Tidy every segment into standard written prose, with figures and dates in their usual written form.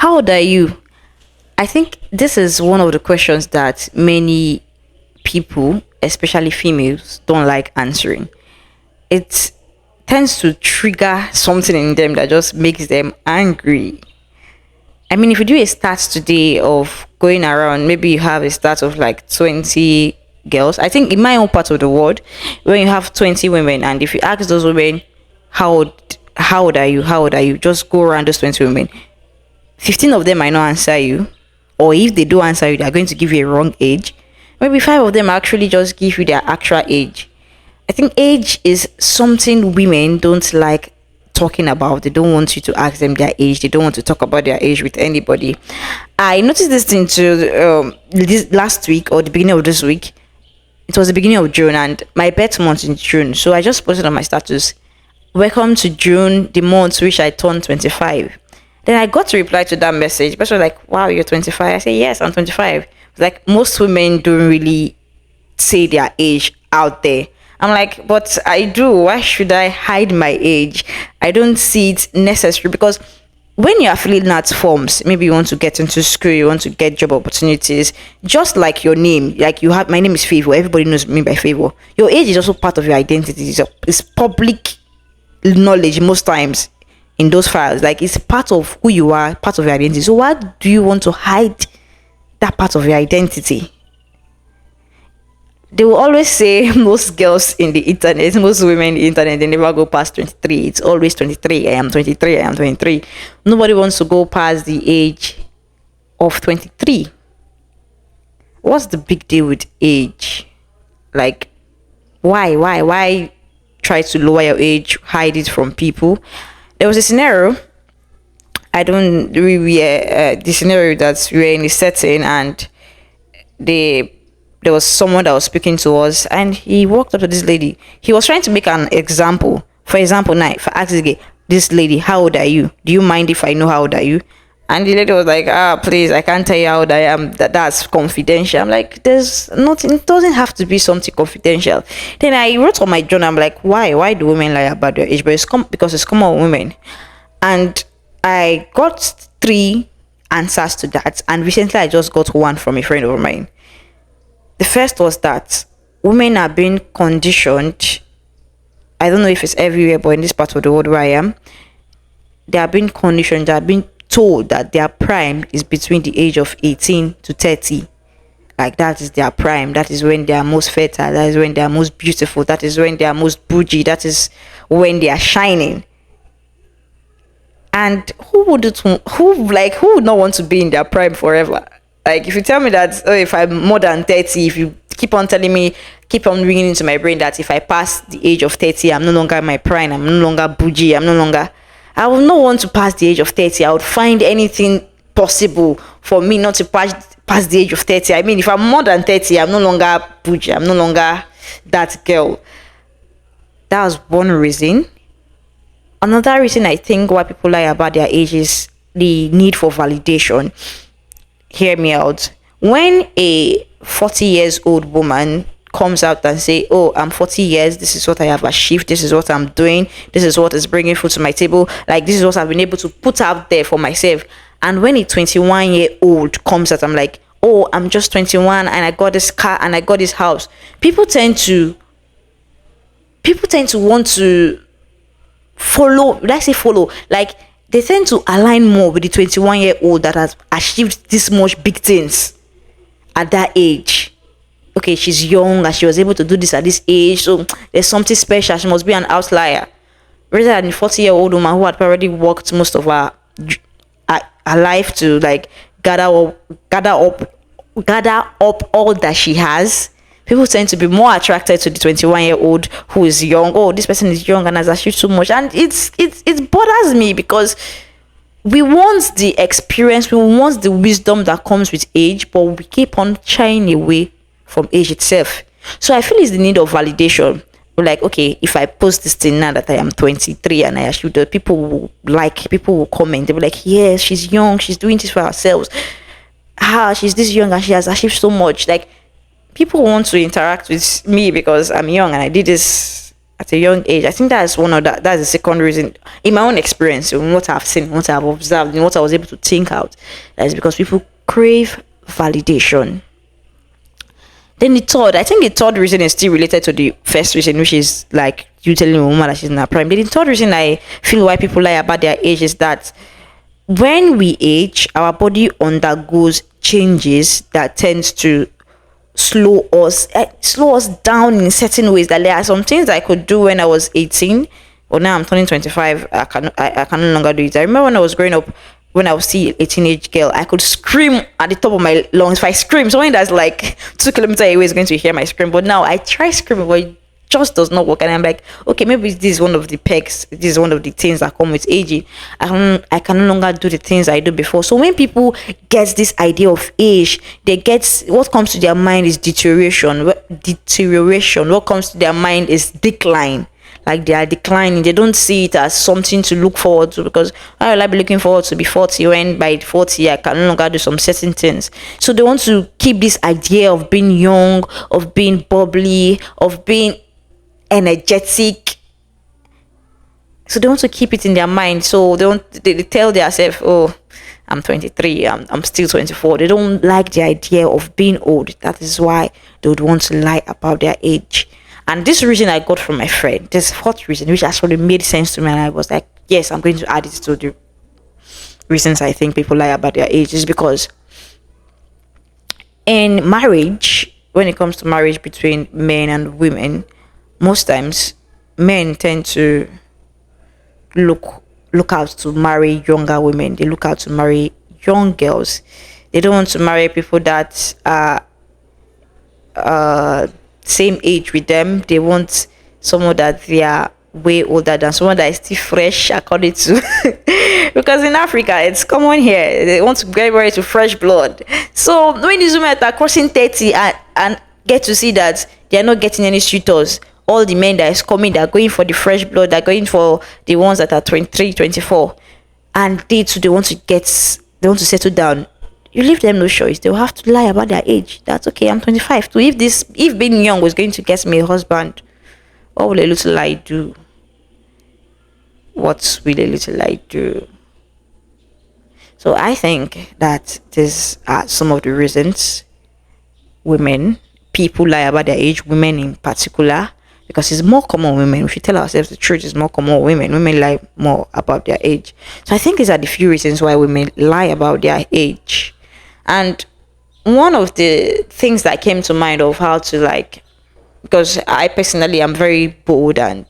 How old are you? I think this is one of the questions that many people, especially females, don't like answering. It tends to trigger something in them that just makes them angry. I mean, if you do a stats today of going around, maybe you have a stat of like 20 girls. I think in my own part of the world, when you have 20 women, and if you ask those women, how old are you? How old are you? Just go around those 20 women. 15 of them might not answer you. Or if they do answer you, they're going to give you a wrong age. Maybe five of them actually just give you their actual age. I think age is something women don't like talking about. They don't want you to ask them their age. They don't want to talk about their age with anybody. I noticed this thing too this last week or the beginning of this week. It was the beginning of June and my birth month in June. So I just posted on my status, welcome to June, the month which I turned 25. Then I got to reply to that message. But she was like, wow, you're 25. I said, yes, I'm 25. Like most women don't really say their age out there. I'm like, but I do. Why should I hide my age? I don't see it necessary because when you are filling out forms, maybe you want to get into school, you want to get job opportunities, just like your name, like you have, my name is Favor. Everybody knows me by Favor. Your age is also part of your identity. It's public knowledge most times in those files. Like it's part of who you are, part of your identity. So why do you want to hide that part of your identity? They will always say most girls in the internet, most women in the internet, they never go past 23. It's always 23. I am 23. I am 23. Nobody wants to go past the age of 23. What's the big deal with age? Like, why try to lower your age, hide it from people? There was a scenario. I don't really the scenario that we were in a setting and there was someone that was speaking to us and he walked up to this lady. He was trying to make an example. For example, now, if I ask this lady, how old are you? Do you mind if I know how old are you? And the lady was like, please, I can't tell you how old I am. That's confidential. I'm like, there's nothing, it doesn't have to be something confidential. Then I wrote on my journal, I'm like, why do women lie about their age? But because it's common with women. And I got 3 answers to that. And recently I just got one from a friend of mine. The first was that women are being conditioned. I don't know if it's everywhere, but in this part of the world where I am, they are being conditioned, they are being told that their prime is between the age of 18 to 30. Like that is their prime. That is when they are most fertile. That is when they are most beautiful. That is when they are most bougie. That is when they are shining. And who would not want to be in their prime forever? Like if you tell me that if I'm more than 30, if you keep on telling me, keep on ringing into my brain that if I pass the age of 30, I'm no longer in my prime, I'm no longer bougie, I would not want to pass the age of 30. I would find anything possible for me not to pass the age of 30. I mean, if I'm more than 30, I'm no longer bougie, I'm no longer that girl. That was one reason. Another reason I think why people lie about their age is the need for validation. Hear me out. When a 40 years old woman comes out and say, oh, I'm 40 years, this is what I have achieved, this is what I'm doing, this is what is bringing food to my table, like this is what I've been able to put out there for myself. And when a 21-year-old comes out, I'm like, oh, I'm just 21 and I got this car and I got this house. People tend to want to follow, like they tend to align more with the 21-year-old that has achieved this much big things at that age. Okay, she's young and she was able to do this at this age, so there's something special. She must be an outlier. Rather than the 40-year-old woman who had already worked most of her life to like gather up all that she has. People tend to be more attracted to the 21-year-old who is young. Oh, this person is young and has achieved so much, and it bothers me because we want the experience, we want the wisdom that comes with age, but we keep on shying away from age itself. So I feel it's the need of validation. We're like, okay, if I post this thing now that I am 23 and I achieved it, people will comment. They'll be like, yes, she's young, she's doing this for herself. She's this young and she has achieved so much. Like, people want to interact with me because I'm young and I did this at a young age. I think that's one of that's the second reason in my own experience, in what I've seen, what I've observed, in what I was able to think out. That is because people crave validation. Then I think the third reason is still related to the first reason, which is like you telling a woman that she's in her prime. Then the third reason I feel why people lie about their age is that when we age, our body undergoes changes that tends to slow us down in certain ways. That there are some things I could do when I was 18, or now I'm turning 25. I can no longer do it. I remember when I was growing up, when I was still a teenage girl, I could scream at the top of my lungs. If I scream, someone that's like 2 kilometers away is going to hear my scream. But now I try screaming, but it just does not work. And I'm like, okay, maybe this is one of the pegs. This is one of the things that come with aging. I can no longer do the things I do before. So when people get this idea of age, they get what comes to their mind is deterioration. What comes to their mind is decline. Like they are declining. They don't see it as something to look forward to, because I will be looking forward to be 40 when by 40 I can no longer do some certain things. So they want to keep this idea of being young, of being bubbly, of being energetic. So they want to keep it in their mind. So they tell themselves, oh, I'm 23, I'm still 24. They don't like the idea of being old. That is why they would want to lie about their age. And this reason I got from my friend, this fourth reason, which actually made sense to me, and I was like, yes, I'm going to add it to the reasons I think people lie about their age, is because in marriage, when it comes to marriage between men and women, most times men tend to look out to marry younger women. They look out to marry young girls. They don't want to marry people that are same age with them. They want someone that they are way older than, someone that is still fresh, according to because in Africa it's common here. They want to get married to fresh blood. So when these women are crossing 30 and get to see that they are not getting any suitors, all the men that is coming, they're going for the fresh blood, they're going for the ones that are 23, 24, and they too, they want to settle down. You leave them no choice. They'll have to lie about their age. That's okay, I'm 25. So if being young was going to get me a husband, what will a little lie do? What will a little lie do? So I think that these are some of the reasons people lie about their age, women in particular, because it's more common women. We should tell ourselves the truth, is more common women. Women lie more about their age. So I think these are the few reasons why women lie about their age. And one of the things that came to mind of how to because I personally am very bold, and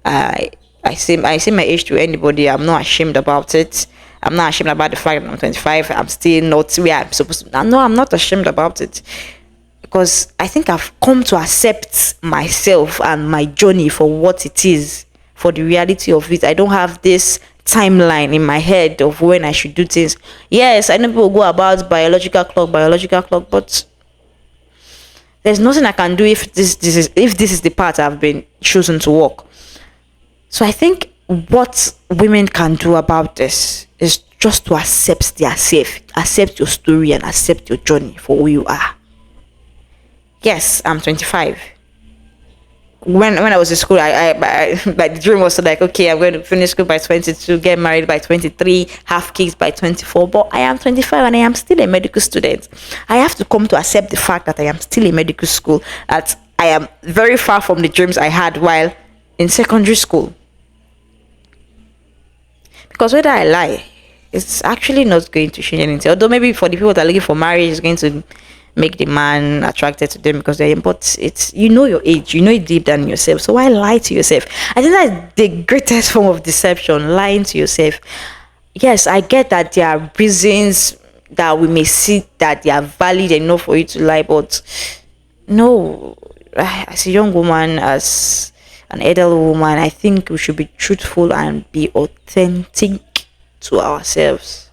I say my age to anybody. I'm not ashamed about it. I'm not ashamed about the fact that I'm 25. I'm still not where I'm supposed to. No, I'm not ashamed about it, because I think I've come to accept myself and my journey for what it is, for the reality of it. I don't have this timeline in my head of when I should do things. Yes, I know people go about biological clock, but there's nothing I can do if this is the path I've been chosen to walk. So I think what women can do about this is just to accept their self, accept your story, and accept your journey for who you are. Yes, I'm 25. When I was in school, I the dream was like, okay, I'm going to finish school by 22, get married by 23, have kids by 24. But I am 25 and I am still a medical student. I have to come to accept the fact that I am still in medical school, that I am very far from the dreams I had while in secondary school. Because whether I lie, it's actually not going to change anything. Although maybe for the people that are looking for marriage, it's going to make the man attracted to them because they're, but it's, you know, your age, you know it deep down in yourself. So why lie to yourself? I think that's the greatest form of deception, lying to yourself. Yes, I get that there are reasons that we may see that they are valid enough for you to lie, but no, as a young woman, as an elderly woman, I think we should be truthful and be authentic to ourselves,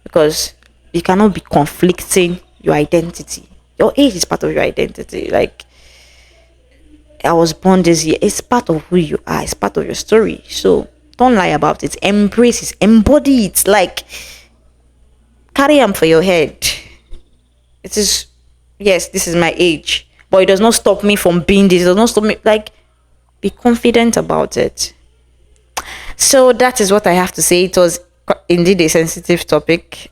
because you cannot be conflicting your identity. Your age is part of your identity. Like, I was born this year, it's part of who you are, it's part of your story. So don't lie about it. Embrace it, embody it. Like, carry them for your head. It is, yes, this is my age, but it does not stop me from being this. It does not stop me. Like, be Be confident about it. So that is what I have to say. It was indeed a sensitive topic.